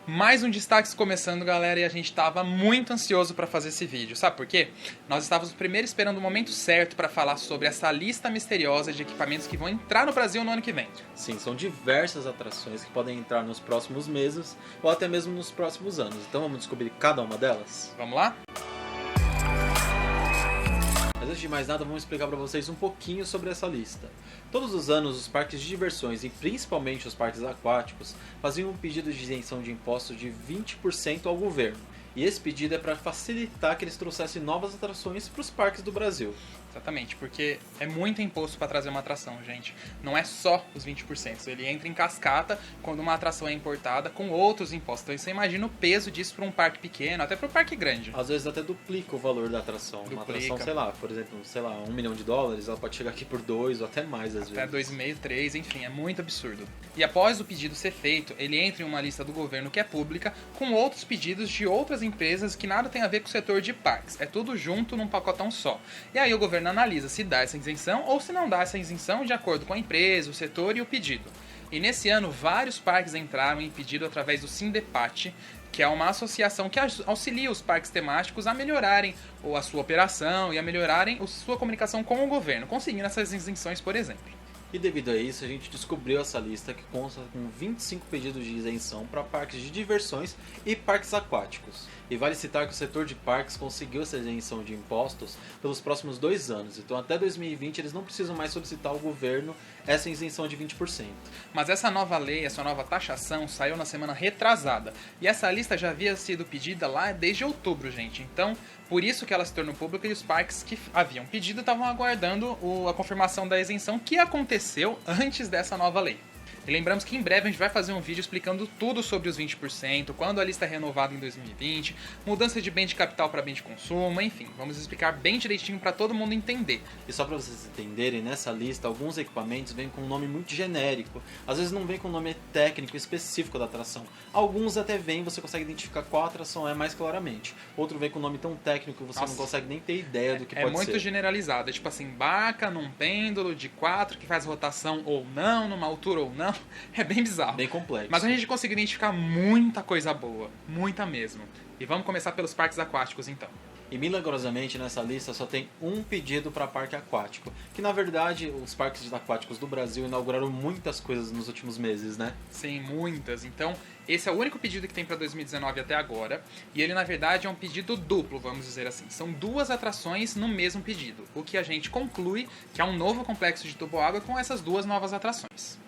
Mais um Destaques começando, galera, e a gente estava muito ansioso para fazer esse vídeo. Sabe por quê? Nós estávamos primeiro esperando o momento certo para falar sobre essa lista misteriosa de equipamentos que vão entrar no Brasil no ano que vem. Sim, são diversas atrações que podem entrar nos próximos meses ou até mesmo nos próximos anos. Então vamos descobrir cada uma delas? Vamos lá? Mas antes de mais nada, vamos explicar para vocês um pouquinho sobre essa lista. Todos os anos, os parques de diversões e principalmente os parques aquáticos faziam um pedido de isenção de impostos de 20% ao governo. E esse pedido é para facilitar que eles trouxessem novas atrações para os parques do Brasil. Exatamente, porque é muito imposto para trazer uma atração, gente. Não é só os 20%, ele entra em cascata quando uma atração é importada com outros impostos. Então você imagina o peso disso para um parque pequeno, até para um parque grande. Às vezes até duplica o valor da atração. Uma atração, sei lá, por exemplo, $1 milhão, ela pode chegar aqui por 2 ou até mais às Até vezes. 2,5, 3, enfim, é muito absurdo. E após o pedido ser feito, ele entra em uma lista do governo que é pública, com outros pedidos de outras empresas que nada tem a ver com o setor de parques. É tudo junto num pacotão só. E aí o governo analisa se dá essa isenção ou se não dá essa isenção de acordo com a empresa, o setor e o pedido. E nesse ano, vários parques entraram em pedido através do Sindepat, que é uma associação que auxilia os parques temáticos a melhorarem a sua operação e a melhorarem a sua comunicação com o governo, conseguindo essas isenções, por exemplo. E devido a isso, a gente descobriu essa lista que consta com 25 pedidos de isenção para parques de diversões e parques aquáticos. E vale citar que o setor de parques conseguiu essa isenção de impostos pelos próximos 2 anos, então até 2020 eles não precisam mais solicitar ao governo essa isenção de 20%. Mas essa nova lei, essa nova taxação saiu na semana retrasada, e essa lista já havia sido pedida lá desde outubro, gente. Então, por isso que ela se tornou pública e os parques que haviam pedido estavam aguardando a confirmação da isenção que aconteceu antes dessa nova lei. E lembramos que em breve a gente vai fazer um vídeo explicando tudo sobre os 20%, quando a lista é renovada em 2020, mudança de bem de capital para bem de consumo, enfim, vamos explicar bem direitinho para todo mundo entender. E só para vocês entenderem, nessa lista alguns equipamentos vêm com um nome muito genérico, às vezes não vem com um nome técnico específico da atração. Alguns até vêm, você consegue identificar qual atração é mais claramente. Outro vem com um nome tão técnico que você não consegue nem ter ideia do que pode ser. É muito generalizado, é tipo assim, embarca num pêndulo de 4 que faz rotação ou não, numa altura ou não. É bem bizarro. Bem complexo. Mas a gente conseguiu identificar muita coisa boa. Muita mesmo. E vamos começar pelos parques aquáticos, então. E milagrosamente nessa lista só tem um pedido para parque aquático. Que na verdade os parques aquáticos do Brasil inauguraram muitas coisas nos últimos meses, né? Sim, muitas. Então, esse é o único pedido que tem para 2019 até agora. E ele, na verdade, é um pedido duplo, vamos dizer assim. São 2 atrações no mesmo pedido. O que a gente conclui que é um novo complexo de toboágua com essas 2 novas atrações.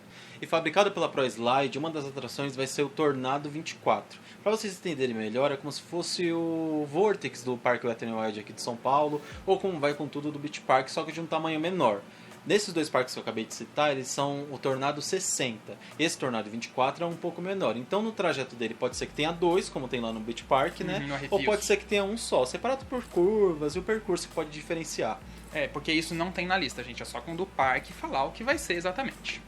E fabricado pela ProSlide, uma das atrações vai ser o Tornado 24. Para vocês entenderem melhor, é como se fosse o Vortex do Parque Wet n Wild aqui de São Paulo, ou como vai com tudo do Beach Park, só que de um tamanho menor. Nesses 2 parques que eu acabei de citar, eles são o Tornado 60. Esse Tornado 24 é um pouco menor. Então no trajeto dele pode ser que tenha 2, como tem lá no Beach Park, né? Ou pode ser que tenha um só, separado por curvas e o percurso que pode diferenciar. É, porque isso não tem na lista, gente. É só quando o parque falar o que vai ser exatamente.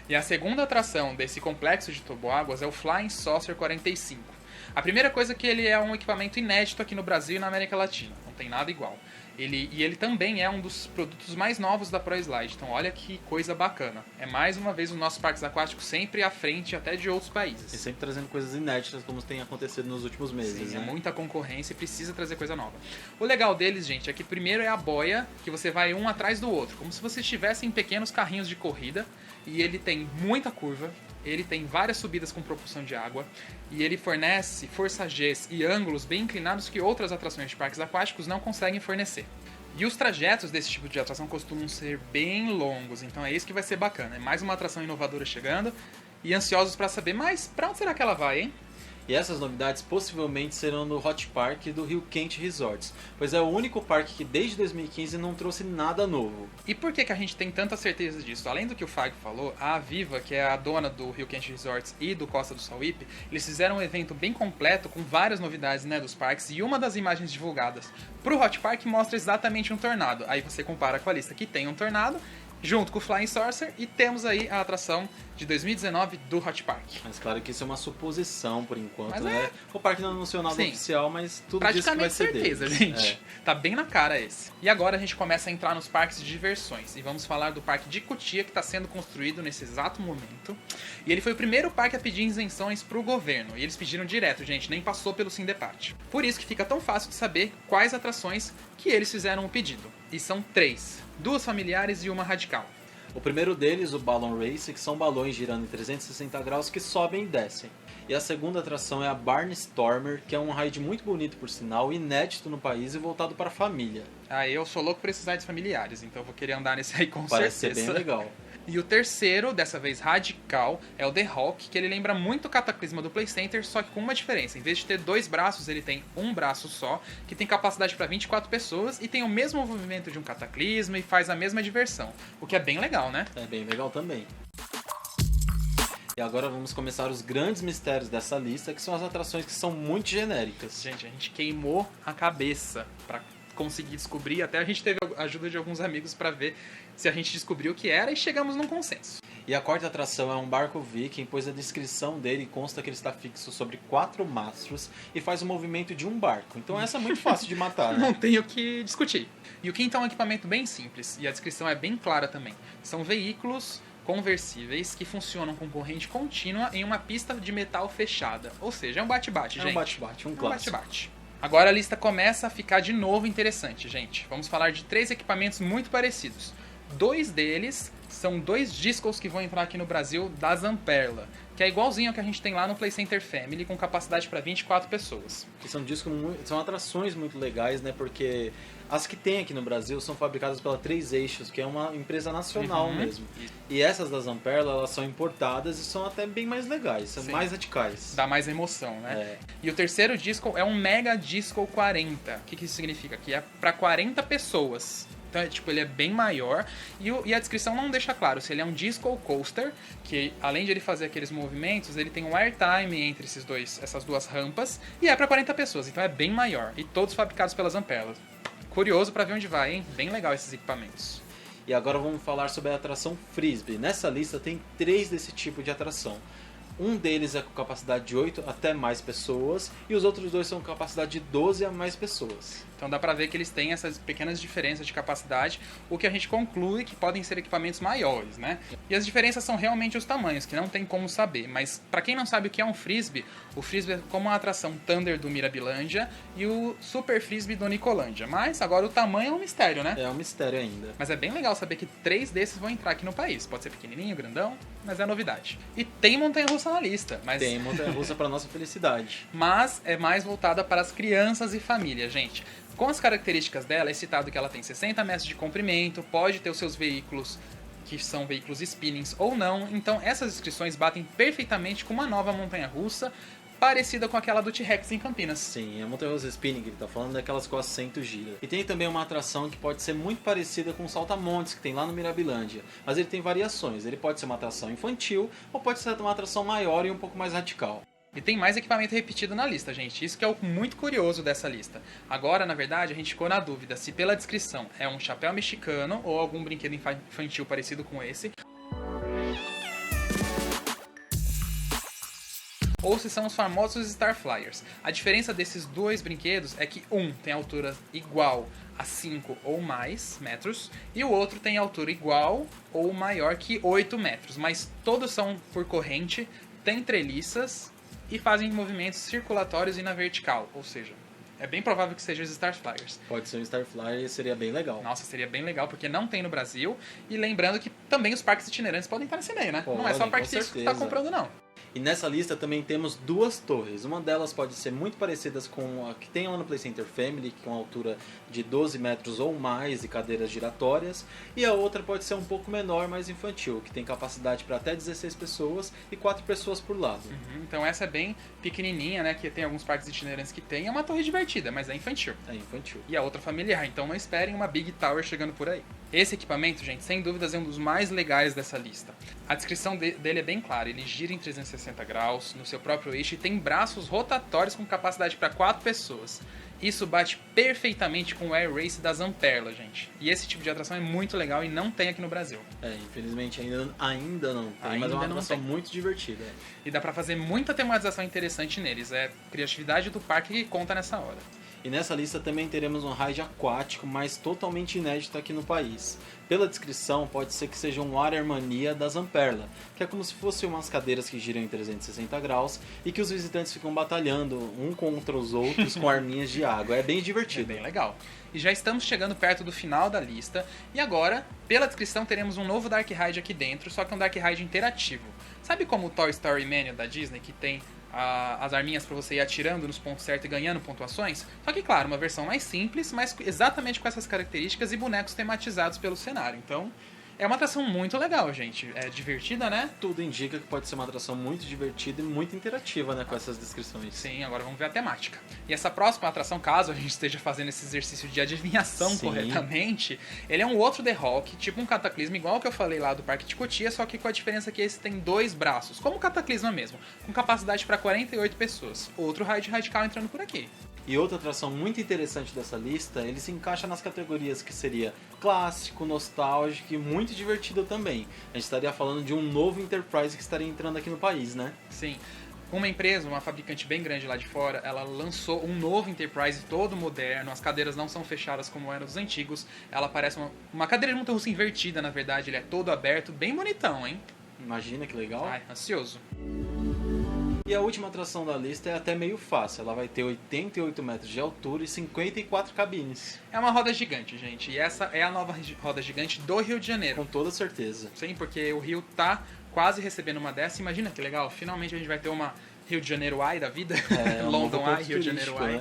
E a segunda atração desse complexo de toboáguas é o Flying Saucer 45. A primeira coisa é que ele é um equipamento inédito aqui no Brasil e na América Latina. Não tem nada igual. Ele também é um dos produtos mais novos da ProSlide. Então olha que coisa bacana. É mais uma vez os nossos parques aquáticos sempre à frente até de outros países. E sempre trazendo coisas inéditas como tem acontecido nos últimos meses. Sim, né? É muita concorrência e precisa trazer coisa nova. O legal deles, gente, é que primeiro é a boia, que você vai um atrás do outro. Como se você estivesse em pequenos carrinhos de corrida. E ele tem muita curva. Ele tem várias subidas com propulsão de água e ele fornece força Gs e ângulos bem inclinados que outras atrações de parques aquáticos não conseguem fornecer. E os trajetos desse tipo de atração costumam ser bem longos, então é isso que vai ser bacana. É mais uma atração inovadora chegando e ansiosos para saber, mas pra onde será que ela vai, hein? E essas novidades possivelmente serão no Hot Park do Rio Quente Resorts, pois é o único parque que desde 2015 não trouxe nada novo. E por que a gente tem tanta certeza disso? Além do que o Fag falou, a Aviva, que é a dona do Rio Quente Resorts e do Costa do Sauípe, eles fizeram um evento bem completo com várias novidades, né, dos parques, e uma das imagens divulgadas pro Hot Park mostra exatamente um tornado. Aí você compara com a lista que tem um tornado junto com o Flying Saucer, e temos aí a atração de 2019 do Hot Park. Mas claro que isso é uma suposição por enquanto, Mas né? O parque não anunciou nada Sim. oficial, mas tudo diz que vai Praticamente ser certeza, deles. gente. Tá bem na cara esse. E agora a gente começa a entrar nos parques de diversões. E vamos falar do parque de Cotia, que está sendo construído nesse exato momento. E ele foi o primeiro parque a pedir isenções pro governo. E eles pediram direto, gente, nem passou pelo Sindepart. Por isso que fica tão fácil de saber quais atrações que eles fizeram o pedido. E são 3. 2 familiares e uma radical. O primeiro deles, o Balloon Race, que são balões girando em 360 graus que sobem e descem. E a segunda atração é a Barnstormer, que é um ride muito bonito por sinal, inédito no país e voltado para a família. Ah, eu sou louco por esses rides familiares, então eu vou querer andar nesse aí com Parece certeza. ser bem legal. E o terceiro, dessa vez radical, é o The Hulk, que ele lembra muito o Cataclisma do Play Center, só que com uma diferença. Em vez de ter 2 braços, ele tem um braço só, que tem capacidade para 24 pessoas e tem o mesmo movimento de um Cataclisma e faz a mesma diversão. O que é bem legal, né? É bem legal também. E agora vamos começar os grandes mistérios dessa lista, que são as atrações que são muito genéricas. Gente, a gente queimou a cabeça pra conseguir descobrir, até a gente teve a ajuda de alguns amigos pra ver se a gente descobriu o que era e chegamos num consenso. E a quarta atração é um barco viking, pois a descrição dele consta que ele está fixo sobre 4 mastros e faz o movimento de um barco. Então essa é muito fácil de matar, né? Não tenho o que discutir. E o quinto é um equipamento bem simples, e a descrição é bem clara também. São veículos conversíveis que funcionam com corrente contínua em uma pista de metal fechada. Ou seja, é um bate-bate, É gente. um bate-bate, um É um clássico. bate-bate. Agora a lista começa a ficar de novo interessante, gente. Vamos falar de 3 equipamentos muito parecidos. 2 deles são 2 discos que vão entrar aqui no Brasil da Zamperla, que é igualzinho ao que a gente tem lá no Play Center Family, com capacidade para 24 pessoas. Que são são atrações muito legais, né? Porque as que tem aqui no Brasil são fabricadas pela Três Eixos, que é uma empresa nacional Uhum. mesmo. E essas da Zamperla, elas são importadas e são até bem mais legais, são Sim. mais radicais. Dá mais emoção, né? É. E o terceiro disco é um Mega Disco 40. O que isso significa? Que é para 40 pessoas. Então, ele é bem maior. E a descrição não deixa claro se ele é um disco coaster, que além de ele fazer aqueles movimentos, ele tem um airtime entre essas duas rampas, e é para 40 pessoas. Então é bem maior. E todos fabricados pelas Zamperla. Curioso para ver onde vai, hein? Bem legal esses equipamentos. E agora vamos falar sobre a atração Frisbee. Nessa lista tem 3 desse tipo de atração. Um deles é com capacidade de 8 até mais pessoas e os outros 2 são com capacidade de 12 a mais pessoas. Então dá pra ver que eles têm essas pequenas diferenças de capacidade, o que a gente conclui que podem ser equipamentos maiores, né? E as diferenças são realmente os tamanhos, que não tem como saber. Mas pra quem não sabe o que é um Frisbee, o Frisbee é como a atração Thunder do Mirabilândia e o Super Frisbee do Nicolândia. Mas agora o tamanho é um mistério, né? É um mistério ainda. Mas é bem legal saber que 3 desses vão entrar aqui no país. Pode ser pequenininho, grandão, mas é novidade. E tem montanha-russa na lista, mas... Tem montanha-russa para nossa felicidade. Mas é mais voltada para as crianças e família, gente. Com as características dela, é citado que ela tem 60 metros de comprimento, pode ter os seus veículos, que são veículos spinnings ou não. Então essas descrições batem perfeitamente com uma nova montanha-russa, parecida com aquela do T-Rex em Campinas. Sim, a montanha-russa spinning que ele tá falando é aquelas com assento gira. E tem também uma atração que pode ser muito parecida com o Saltamontes, que tem lá no Mirabilândia. Mas ele tem variações. Ele pode ser uma atração infantil ou pode ser uma atração maior e um pouco mais radical. E tem mais equipamento repetido na lista, gente. Isso que é o muito curioso dessa lista. Agora, na verdade, a gente ficou na dúvida se pela descrição é um chapéu mexicano ou algum brinquedo infantil parecido com esse. Ou se são os famosos Starflyers. A diferença desses 2 brinquedos é que um tem altura igual a 5 ou mais metros e o outro tem altura igual ou maior que 8 metros. Mas todos são por corrente, têm treliças e fazem movimentos circulatórios e na vertical. Ou seja, é bem provável que sejam os Starflyers. Pode ser um Starflyer e seria bem legal. Nossa, seria bem legal, porque não tem no Brasil. E lembrando que também os parques itinerantes podem estar nesse meio, né? Não é só Podem, parque com fixo que tá certeza. comprando, não. E nessa lista também temos 2 torres. Uma delas pode ser muito parecidas com a que tem lá no Play Center Family, que tem uma altura de 12 metros ou mais e cadeiras giratórias. E a outra pode ser um pouco menor, mais infantil, que tem capacidade para até 16 pessoas e 4 pessoas por lado. Então essa é bem pequenininha, né? Que tem alguns parques itinerantes que tem. É uma torre divertida, mas é infantil. É infantil. E a outra familiar, então não esperem uma Big Tower chegando por aí. Esse equipamento, gente, sem dúvidas é um dos mais legais dessa lista. A descrição dele é bem clara, ele gira em 360 graus no seu próprio eixo e tem braços rotatórios com capacidade para 4 pessoas. Isso bate perfeitamente com o Air Race da Zamperla, gente. E esse tipo de atração é muito legal e não tem aqui no Brasil. Infelizmente ainda não tem, mas é uma atração muito divertida. E dá pra fazer muita tematização interessante neles. É criatividade do parque que conta nessa hora. E nessa lista também teremos um ride aquático, mas totalmente inédito aqui no país. Pela descrição, pode ser que seja um Water Mania da Zamperla, que é como se fossem umas cadeiras que giram em 360 graus e que os visitantes ficam batalhando um contra os outros com arminhas de água. É bem divertido. É bem legal. E já estamos chegando perto do final da lista. E agora, pela descrição, teremos um novo Dark Ride aqui dentro, só que é um Dark Ride interativo. Sabe como o Toy Story Mania da Disney, que tem as arminhas para você ir atirando nos pontos certos e ganhando pontuações? Só que, claro, uma versão mais simples, mas exatamente com essas características e bonecos tematizados pelo cenário. Então, é uma atração muito legal, gente. É divertida, né? Tudo indica que pode ser uma atração muito divertida e muito interativa, né, com essas descrições. Sim, agora vamos ver a temática. E essa próxima atração, caso a gente esteja fazendo esse exercício de adivinhação corretamente, ele é um outro The Hulk, tipo um Cataclisma, igual que eu falei lá do Parque de Cotia, só que com a diferença que esse tem 2 braços, como o Cataclisma mesmo, com capacidade para 48 pessoas. Outro ride radical entrando por aqui. E outra atração muito interessante dessa lista, ele se encaixa nas categorias que seria clássico, nostálgico e muito divertido também. A gente estaria falando de um novo Enterprise que estaria entrando aqui no país, né? Sim. Uma empresa, uma fabricante bem grande lá de fora, ela lançou um novo Enterprise todo moderno, as cadeiras não são fechadas como eram dos antigos, ela parece uma cadeira de montanha-russa invertida, na verdade, ele é todo aberto, bem bonitão, hein? Imagina que legal. Ai, ansioso. E a última atração da lista é até meio fácil. Ela vai ter 88 metros de altura e 54 cabines. É uma roda gigante, gente. E essa é a nova roda gigante do Rio de Janeiro. Com toda certeza. Sim, porque o Rio tá quase recebendo uma dessa. Imagina que legal. Finalmente a gente vai ter uma Rio de Janeiro Eye da vida. London Eye, Rio de Janeiro Eye. Né?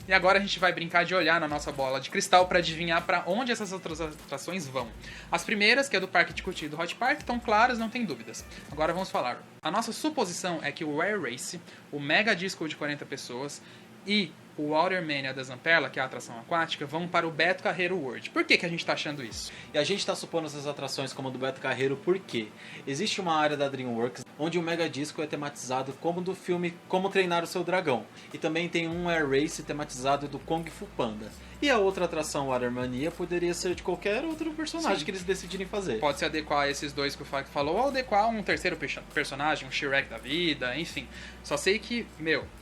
E agora a gente vai brincar de olhar na nossa bola de cristal para adivinhar para onde essas outras atrações vão. As primeiras, que é do Parque de Cotia e do Hot Park, estão claras, não tem dúvidas. Agora vamos falar. A nossa suposição é que o Air Race, o Mega Disco de 40 pessoas e o Water Mania da Zamperla, que é a atração aquática, vão para o Beto Carreiro World. Por que a gente está achando isso? E a gente está supondo essas atrações como a do Beto Carreiro porque existe uma área da DreamWorks onde o Mega Disco é tematizado como do filme Como Treinar o Seu Dragão. E também tem um Air Race tematizado do Kung Fu Panda. E a outra atração, Water Mania, poderia ser de qualquer outro personagem que eles decidirem fazer. Pode se adequar a esses dois que o Fag falou, ou adequar a um terceiro personagem, um Shrek da vida, enfim. Só sei que,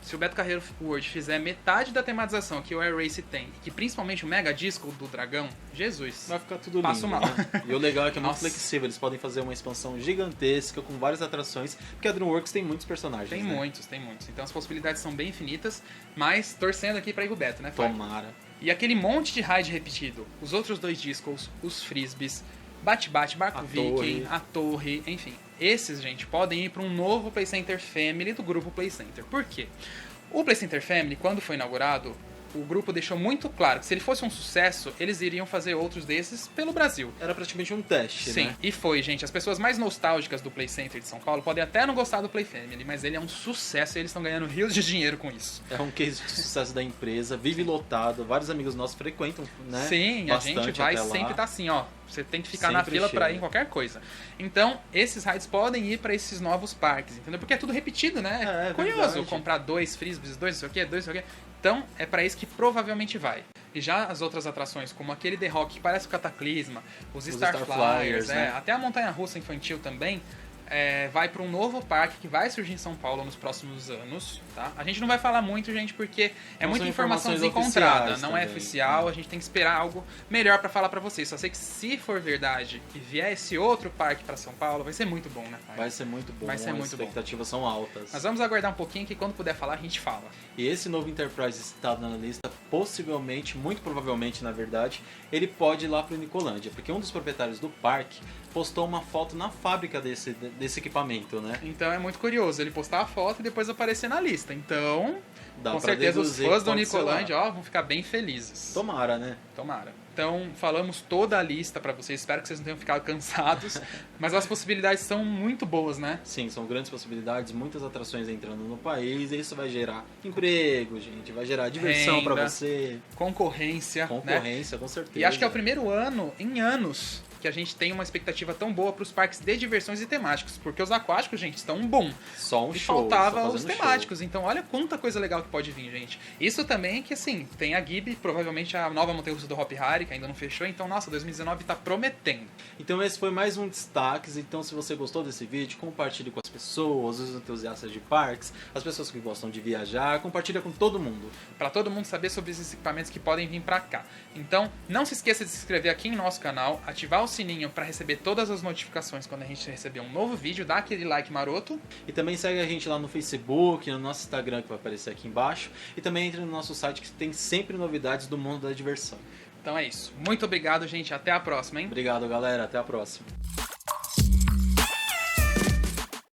se o Beto Carreiro World fizer metade da tematização que o Air Race tem, e que principalmente o Mega Disco do Dragão, Jesus. Vai ficar tudo lindo. Passo mal. Né? E o legal é que é muito flexível, eles podem fazer uma expansão gigantesca com várias atrações, porque a DreamWorks tem muitos personagens. Tem né? muitos. Então as possibilidades são bem infinitas, mas torcendo aqui pra ir o Beto, né, Fag? Tomara. E aquele monte de ride repetido, os outros 2 discos, os frisbees, bate-bate, barco viking, a torre, enfim. Esses, gente, podem ir para um novo Play Center Family do grupo Play Center. Por quê? O Play Center Family, quando foi inaugurado, o grupo deixou muito claro que se ele fosse um sucesso, eles iriam fazer outros desses pelo Brasil. Era praticamente um teste, Sim, né? E foi, gente. As pessoas mais nostálgicas do Play Center de São Paulo podem até não gostar do Play Family, mas ele é um sucesso e eles estão ganhando rios de dinheiro com isso. É um case de sucesso da empresa, vive lotado, vários amigos nossos frequentam, né? Sim, a gente vai sempre tá assim, ó. Você tem que ficar sempre na fila cheio. pra ir em qualquer coisa. Então, esses rides podem ir pra esses novos parques, entendeu? Porque é tudo repetido, né? É curioso verdade. comprar 2 frisbees, 2 não sei o quê, 2 não sei o quê. Então, é pra isso que provavelmente vai. E já as outras atrações, como aquele The Rock que parece o Cataclisma, os Star Flyers, né? até a montanha-russa infantil também, vai para um novo parque que vai surgir em São Paulo nos próximos anos, tá? A gente não vai falar muito, gente, porque é muita informação desencontrada, não é oficial, a gente tem que esperar algo melhor para falar para vocês. Só sei que se for verdade e vier esse outro parque para São Paulo, vai ser muito bom, né, pai? Vai ser muito bom, Vai ser muito as expectativas são altas. Mas vamos aguardar um pouquinho que quando puder falar, a gente fala. E esse novo Enterprise citado na lista, possivelmente, muito provavelmente, na verdade, ele pode ir lá pro Nicolândia, porque um dos proprietários do parque postou uma foto na fábrica desse equipamento, né? Então é muito curioso ele postar a foto e depois aparecer na lista. Então, Dá com pra certeza os deduzir fãs que do pode ser Nicolândia lá. vão ficar bem felizes. Tomara, né? Tomara. Então, falamos toda a lista pra vocês. Espero que vocês não tenham ficado cansados. Mas as possibilidades são muito boas, né? Sim, são grandes possibilidades, muitas atrações entrando no país, e isso vai gerar emprego, gente, vai gerar diversão Renda, pra você. Concorrência, né? Com certeza. E acho que é o primeiro ano, em anos, que a gente tem uma expectativa tão boa para os parques de diversões e temáticos, porque os aquáticos, gente, estão um boom. Só um E show. faltava só os fazendo temáticos, então olha quanta coisa legal que pode vir, gente. Isso também que, assim, tem a Ghibli, provavelmente a nova montanha-russa do Hop Hari, que ainda não fechou, então, nossa, 2019 tá prometendo. Então esse foi mais um Destaques. Então se você gostou desse vídeo, compartilhe com as pessoas, os entusiastas de parques, as pessoas que gostam de viajar, compartilha com todo mundo. Para todo mundo saber sobre esses equipamentos que podem vir para cá. Então, não se esqueça de se inscrever aqui em nosso canal, ativar o sininho para receber todas as notificações quando a gente receber um novo vídeo, dá aquele like maroto. E também segue a gente lá no Facebook, no nosso Instagram que vai aparecer aqui embaixo. E também entre no nosso site que tem sempre novidades do mundo da diversão. Então é isso. Muito obrigado, gente. Até a próxima, hein? Obrigado, galera. Até a próxima.